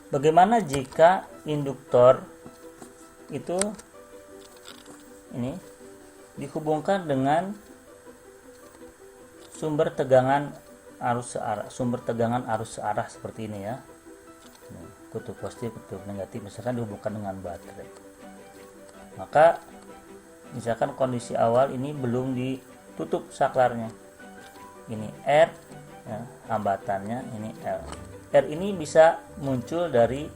Bagaimana jika induktor itu ini dihubungkan dengan sumber tegangan arus searah seperti ini ya. Kutub positif, kutub negatif misalkan dihubungkan dengan baterai. Maka misalkan kondisi awal ini belum ditutup saklarnya. Ini R ya, hambatannya ini L. R ini bisa muncul dari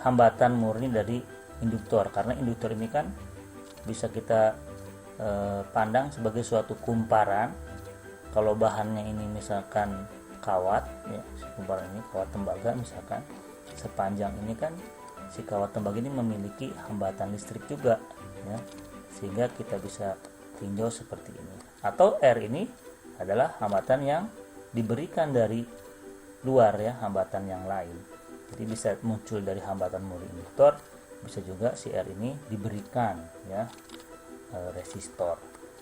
hambatan murni dari induktor, karena induktor ini kan bisa kita pandang sebagai suatu kumparan. Kalau bahannya ini misalkan kawat ya, kumparan ini kawat tembaga misalkan, sepanjang ini kan si kawat tembaga ini memiliki hambatan listrik juga ya, sehingga kita bisa tinjau seperti ini. Atau R ini adalah hambatan yang diberikan dari luar ya, hambatan yang lain. Jadi bisa muncul dari hambatan murni induktor, bisa juga si R ini diberikan ya resistor.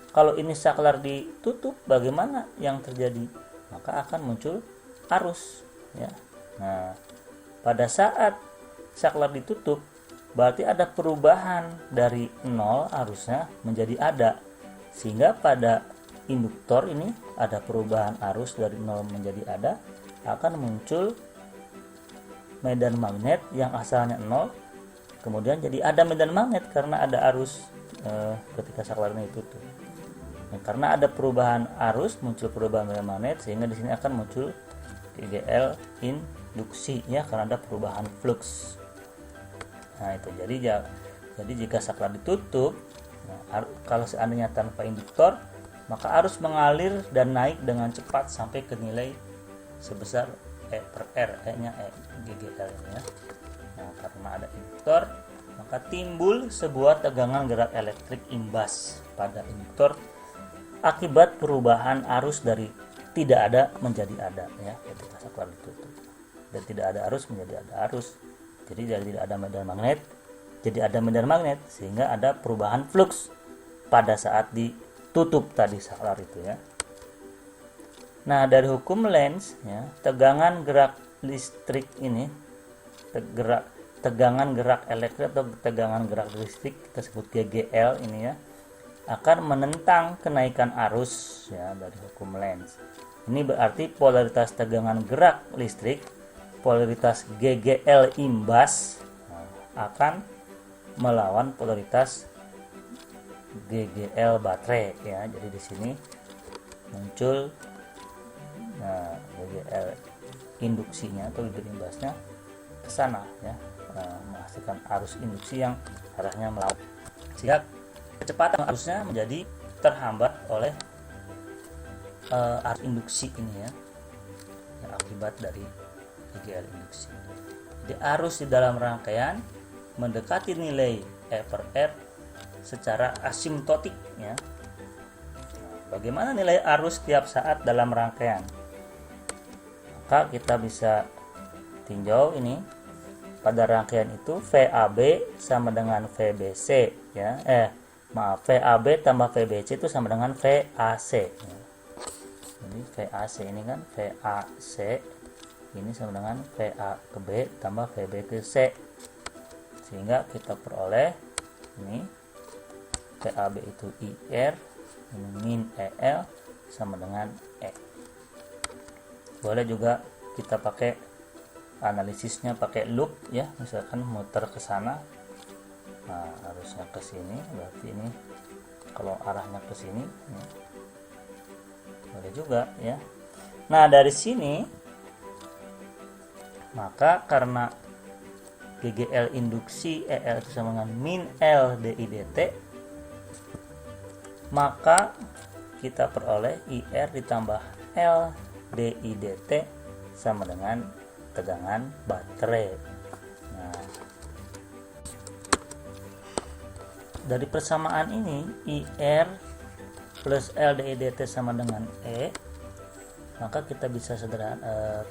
Kalau ini saklar ditutup, bagaimana yang terjadi? Maka akan muncul arus ya. Nah, pada saat saklar ditutup, berarti ada perubahan dari 0 arusnya menjadi ada, sehingga pada induktor ini ada perubahan arus dari 0 menjadi ada, akan muncul medan magnet yang asalnya 0 kemudian jadi ada medan magnet karena ada arus ketika saklarnya ditutup. Nah, karena ada perubahan arus, muncul perubahan medan magnet, sehingga di sini akan muncul GGL induksi ya, karena ada perubahan flux. Nah itu jadi jika saklar ditutup, nah, kalau seandainya tanpa induktor, maka arus mengalir dan naik dengan cepat sampai ke nilai sebesar E per R, E nya E GGL ya. Nah, karena ada induktor, maka timbul sebuah tegangan gerak elektrik imbas pada induktor akibat perubahan arus dari tidak ada menjadi ada ya, ketika saklar ditutup. Dan tidak ada arus menjadi ada arus. Jadi dari tidak ada medan magnet jadi ada medan magnet, sehingga ada perubahan flux pada saat ditutup tadi saklar itu ya. Nah, dari hukum Lenz ya, tegangan gerak listrik ini, tegangan gerak elektrik atau tegangan gerak listrik kita sebut GGL ini ya, akan menentang kenaikan arus ya dari hukum Lenz. Ini berarti polaritas tegangan gerak listrik, polaritas GGL imbas akan melawan polaritas GGL baterai ya. Jadi di sini muncul GGL induksinya atau bibir imbasnya ke sana ya, menghasilkan arus induksi yang arahnya melawan, sehingga kecepatan arusnya menjadi terhambat oleh arus induksi ini ya, yang akibat dari GGL induksi. Jadi arus di dalam rangkaian mendekati nilai E per R secara asimptotik ya. Bagaimana nilai arus setiap saat dalam rangkaian? Maka kita bisa tinjau ini pada rangkaian itu VAB sama dengan VBC ya. VAB tambah VBC itu sama dengan VAC ya. Jadi VAC ini kan VAC ini sama dengan VA ke B tambah VB ke C, sehingga kita peroleh ini VAB itu IR, ini min EL sama dengan E. Boleh juga kita pakai analisisnya pakai loop ya, misalkan muter ke sana, nah harusnya ke sini, berarti ini kalau arahnya ke sini ya. Boleh juga ya. Nah dari sini maka karena GGL induksi EL itu sama dengan min L DI dt, maka kita peroleh IR ditambah L DI dt sama dengan tegangan baterai. Nah, dari persamaan ini IR plus L DI dt sama dengan E, maka kita bisa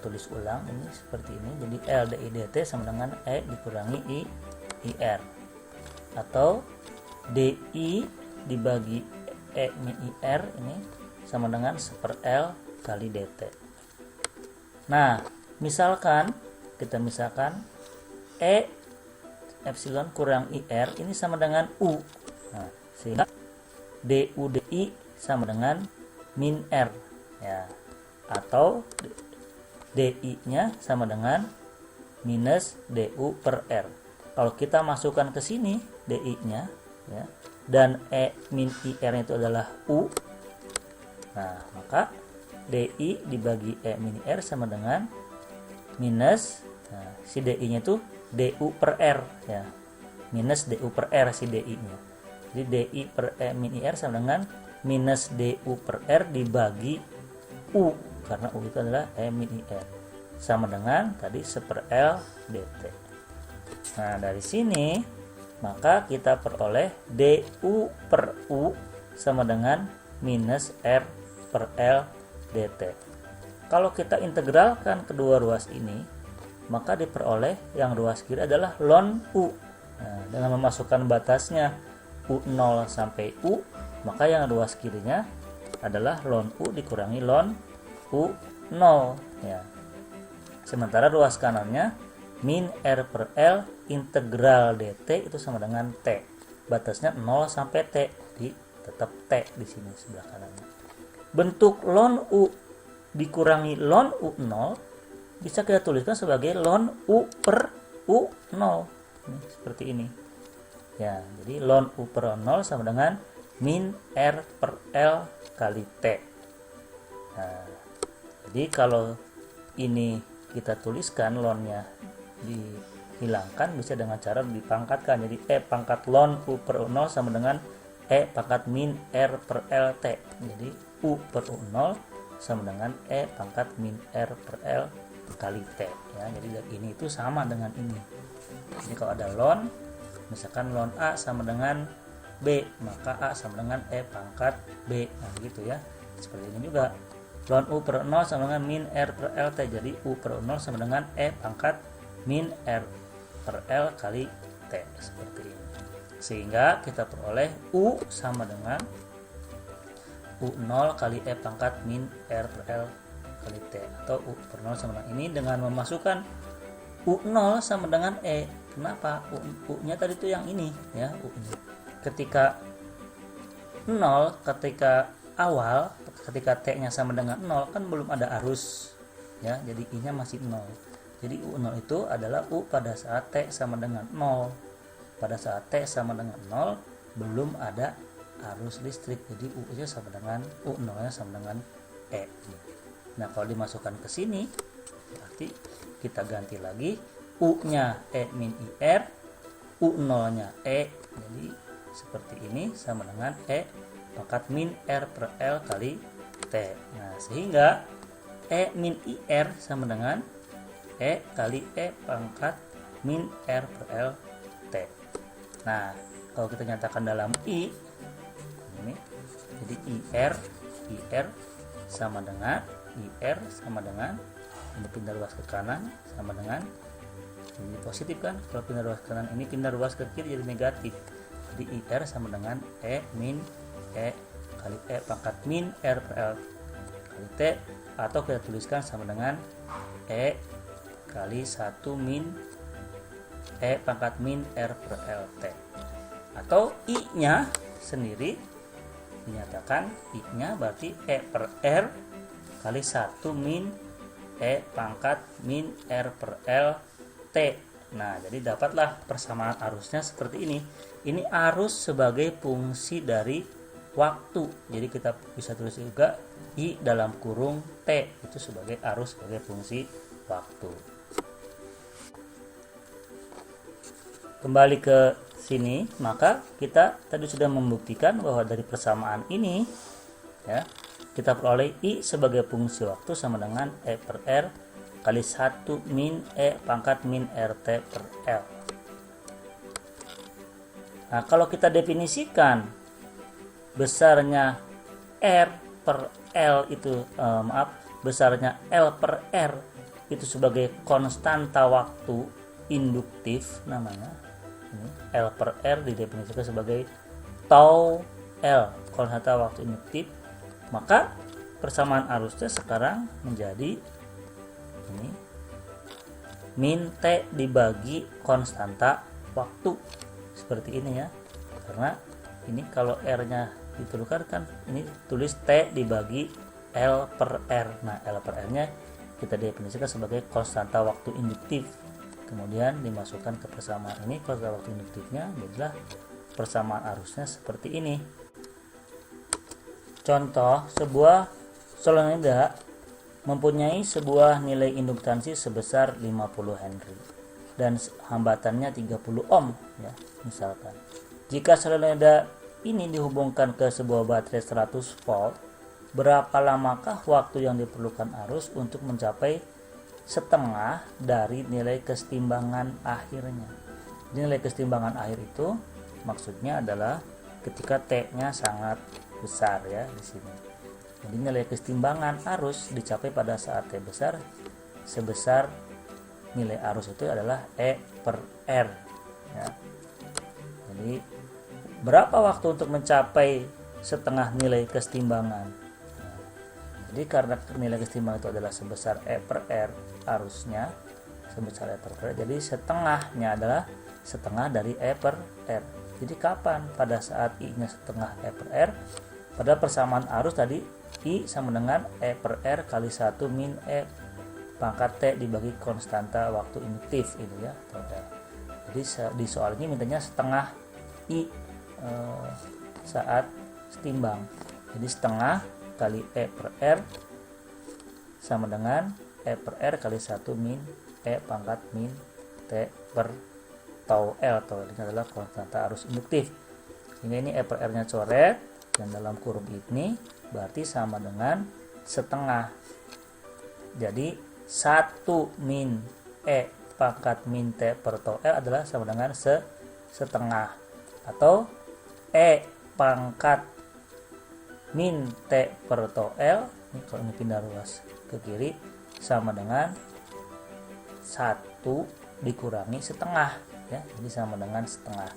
tulis ulang ini seperti ini. Jadi L DI dt sama dengan E dikurangi IR, atau DI dibagi E nya IR ini sama dengan 1/L kali dt. Nah, misalkan E epsilon kurang IR ini sama dengan U. Nah, sehingga DU DI sama dengan min R ya, atau DI nya sama dengan minus DU per R. Kalau kita masukkan ke sini DI nya ya, dan E min IR itu adalah U, nah maka DI dibagi E min IR sama dengan minus, nah, si DI nya itu DU per R ya, minus DU per R si DI nya. Jadi DI per E min IR sama dengan minus DU per R dibagi U, karena U itu adalah E min IR, sama dengan tadi 1/L dt. Nah dari sini maka kita peroleh DU per U sama dengan minus R per L dt. Kalau kita integralkan kedua ruas ini, maka diperoleh yang ruas kiri adalah ln U. Nah, dengan memasukkan batasnya U0 sampai U, maka yang ruas kirinya adalah ln U dikurangi ln U0 ya. Sementara ruas kanannya min R per L integral dt itu sama dengan T. Batasnya 0 sampai T, jadi tetap T di sini sebelah kanannya. Bentuk ln U dikurangi ln U0 bisa kita tuliskan sebagai ln U per U0. Seperti ini. Ya, jadi ln U per 0 sama dengan min R per L kali T. Nah, jadi kalau ini kita tuliskan ln-nya dihilangkan bisa dengan cara dipangkatkan. Jadi E pangkat ln U per U0 sama dengan E pangkat min R per LT. Jadi U per U0 sama dengan E pangkat min R per L kali T ya. Jadi ini itu sama dengan ini. Jadi kalau ada ln, misalkan ln A sama dengan B, maka A sama dengan E pangkat B. Nah gitu ya. Seperti ini juga. Ln U per 0 sama dengan min R per LT. Jadi U per 0 sama dengan E pangkat min R per L kali T. Seperti ini. Sehingga kita peroleh U sama dengan U0 kali E pangkat min R per L kali T. Atau U per 0 sama dengan ini dengan memasukkan U0 sama dengan E. Kenapa? U-nya tadi itu yang ini ya, U-nya. Ketika 0, ketika awal, ketika T-nya sama dengan 0 kan belum ada arus ya, jadi I-nya masih 0. Jadi U0 itu adalah U pada saat T sama dengan 0. Pada saat T sama dengan 0 belum ada arus listrik, jadi U-nya sama dengan U0-nya sama dengan E. Nah kalau dimasukkan ke sini berarti kita ganti lagi U-nya E min IR, U0-nya E, jadi seperti ini sama dengan E pangkat min R per L kali T. Nah sehingga E min IR sama dengan E kali E pangkat min R per L T. Nah kalau kita nyatakan dalam I ini, jadi IR sama dengan ini pindah ruas ke kanan sama dengan ini positif kan, kalau pindah ruas ke kanan ini pindah ruas ke kiri jadi negatif. Jadi IR sama dengan E min E kali E pangkat min R per L kali T, atau kita tuliskan sama dengan E kali 1 min E pangkat min R per L T. Atau I-nya sendiri dinyatakan I-nya berarti E per R kali 1 min E pangkat min R per L T. Nah jadi dapatlah persamaan arusnya seperti ini. Ini arus sebagai fungsi dari waktu, jadi kita bisa tulis juga I dalam kurung T itu sebagai arus sebagai fungsi waktu. Kembali ke sini, maka kita tadi sudah membuktikan bahwa dari persamaan ini ya, kita peroleh I sebagai fungsi waktu sama dengan E per R kali 1 min E pangkat min RT per L. Nah kalau kita definisikan besarnya R per L itu besarnya L per R itu sebagai konstanta waktu induktif namanya. Ini L per R didefinisikan sebagai tau L, konstanta waktu induktif. Maka persamaan arusnya sekarang menjadi ini min T dibagi konstanta waktu, seperti ini ya. Karena ini kalau R nya ditukarkan, ini tulis T dibagi L per R. Nah, L per R nya kita definisikan sebagai konstanta waktu induktif, kemudian dimasukkan ke persamaan ini. Konstanta waktu induktifnya adalah persamaan arusnya seperti ini. Contoh, sebuah solenoida mempunyai sebuah nilai induktansi sebesar 50 Henry dan hambatannya 30 ohm ya, misalkan. Jika solenoida ini dihubungkan ke sebuah baterai 100 volt, berapa lamakah waktu yang diperlukan arus untuk mencapai setengah dari nilai kesetimbangan akhirnya? Nilai kesetimbangan akhir itu maksudnya adalah ketika T-nya sangat besar ya di sini. Jadi nilai kesetimbangan arus dicapai pada saat T besar sebesar nilai arus itu adalah E per R ya. Jadi berapa waktu untuk mencapai setengah nilai kesetimbangan? Nah, jadi karena nilai kesetimbangan itu adalah sebesar E per R, arusnya sebesar E per R, jadi setengahnya adalah setengah dari E per R. Jadi kapan? Pada saat I nya setengah E per R, pada persamaan arus tadi I sama dengan E per R kali 1 min E pangkat T dibagi konstanta waktu induktif ini ya. Jadi di soal ini mintanya setengah I saat setimbang. Jadi setengah kali E per R sama dengan E per R kali 1 min E pangkat min T per tau L. Tau ini adalah konstanta arus induktif. Sehingga ini E per R nya coret dan dalam kurung ini berarti sama dengan setengah. Jadi 1 min E pangkat min T per tau L adalah sama dengan setengah, atau E pangkat min T per tau L, ini kalau ini pindah ruas ke kiri, sama dengan 1 dikurangi setengah ya, jadi sama dengan setengah.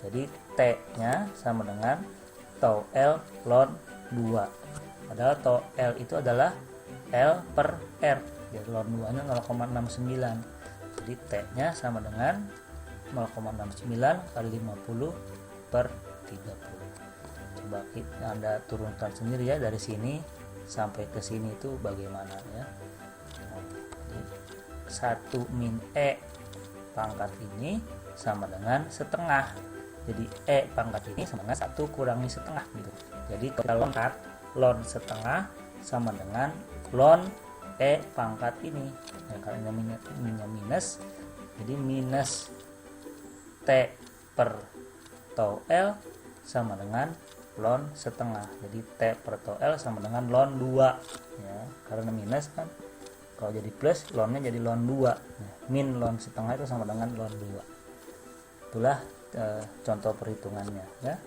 Jadi T nya sama dengan tau L ln 2, padahal tau L itu adalah L per R, jadi ln 2 nya 0,69. Jadi T nya sama dengan 0,69 kali 50 per 30. Coba Anda turunkan sendiri ya, dari sini sampai ke sini itu bagaimana ya. Jadi 1 min E pangkat ini sama dengan setengah. Jadi E pangkat ini sama dengan 1 kurangi setengah gitu. Jadi kalau ln setengah sama dengan ln E pangkat ini. Ya, kalau ini minus, jadi minus T per tau L sama dengan ln setengah. Jadi T per tau L sama dengan ln 2 ya, karena minus kan. Kalau jadi plus, ln-nya jadi ln 2. Nah, min ln setengah itu sama dengan ln 2. Itulah contoh perhitungannya ya.